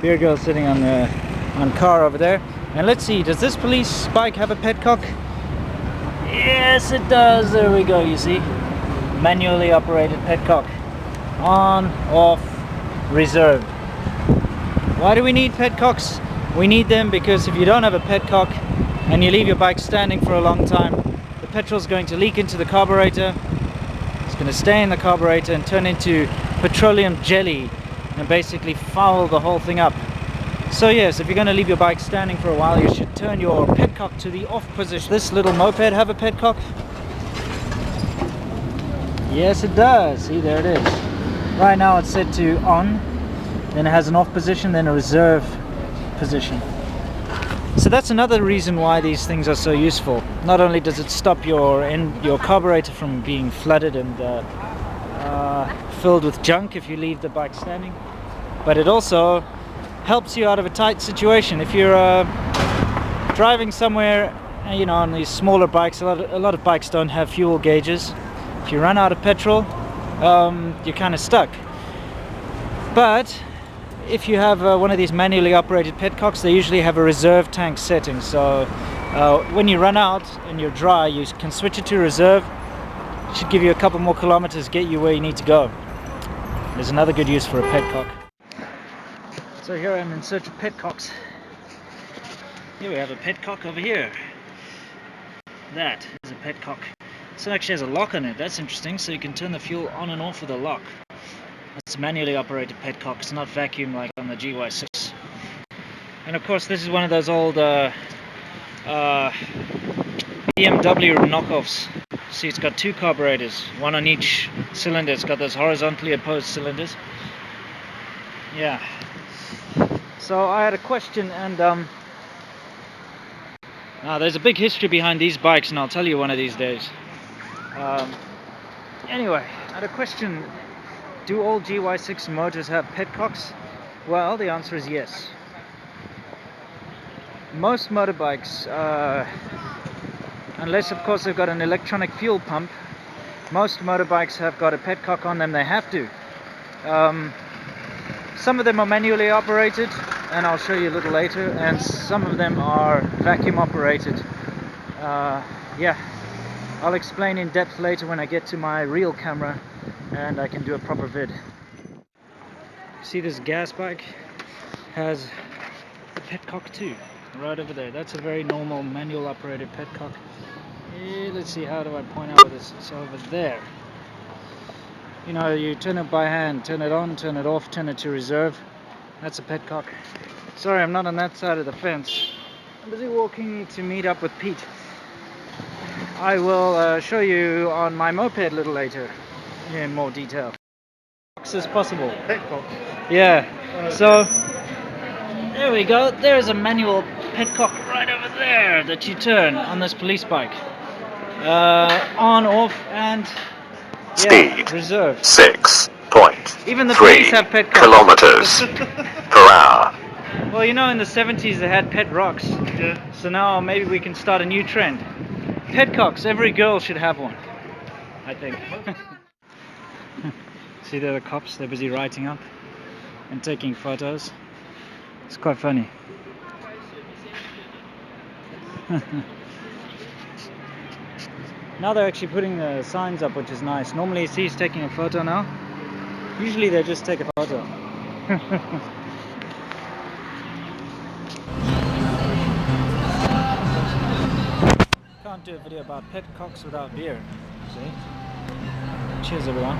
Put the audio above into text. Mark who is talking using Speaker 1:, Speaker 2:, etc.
Speaker 1: Beer girl sitting on car over there. And let's see, does this police bike have a petcock? Yes, it does. There we go. You see, manually operated petcock. On, off, reserve. Why do we need petcocks? We need them because if you don't have a petcock and you leave your bike standing for a long time, the petrol's going to leak into the carburetor. It's going to stay in the carburetor and turn into petroleum jelly and basically foul the whole thing up. So yes, if you're going to leave your bike standing for a while, you should turn your petcock to the off position. This little moped have a petcock? Yes, it does. See, there it is. Right now it's set to on, then it has an off position, then a reserve position. So that's another reason why these things are so useful. Not only does it stop your carburetor from being flooded and filled with junk if you leave the bike standing, but it also helps you out of a tight situation. If you're driving somewhere, you know, on these smaller bikes, a lot of bikes don't have fuel gauges. If you run out of petrol, you're kind of stuck. But if you have one of these manually operated petcocks, they usually have a reserve tank setting. So when you run out and you're dry, you can switch it to reserve. It should give you a couple more kilometers, get you where you need to go. There's another good use for a petcock. So here I am in search of petcocks. Here we have a petcock over here. That is a petcock. This actually has a lock on it. That's interesting. So you can turn the fuel on and off with a lock. It's a manually operated petcock. It's not vacuum like on the GY6. And of course this is one of those old BMW knockoffs. See, it's got two carburetors, one on each cylinder. It's got those horizontally opposed cylinders. Yeah. So I had a question, and now there's a big history behind these bikes, and I'll tell you one of these days. Anyway, I had a question. Do all GY6 motors have petcocks? Well, the answer is yes. Most motorbikes, unless of course they've got an electronic fuel pump, most motorbikes have got a petcock on them. They have to. Some of them are manually operated, and I'll show you a little later, and some of them are vacuum operated. Yeah, I'll explain in depth later when I get to my real camera and I can do a proper vid. See, this gas bike has a petcock too, right over there. That's a very normal manual operated petcock. Let's see, how do I point out this? It's over there. You know, you turn it by hand, turn it on, turn it off, turn it to reserve. That's a petcock. Sorry, I'm not on that side of the fence. I'm busy walking to meet up with Pete. I will show you on my moped a little later in more detail. As possible.
Speaker 2: Petcock.
Speaker 1: Yeah. So there we go. There's a manual petcock right over there that you turn on this police bike. On, off, and
Speaker 3: Speed
Speaker 1: reserve.
Speaker 3: 6.3
Speaker 1: Even the police have petcocks.
Speaker 3: kilometers per hour.
Speaker 1: Well, you know, in the 70s they had pet rocks.
Speaker 2: Yeah.
Speaker 1: So now maybe we can start a new trend. Petcocks. Every girl should have one, I think. See, there are the cops. They're busy writing up and taking photos. It's quite funny. Now they're actually putting the signs up, which is nice. Normally you see he's taking a photo now. Usually they just take a photo. Can't do a video about petcocks without beer. See? Cheers, everyone.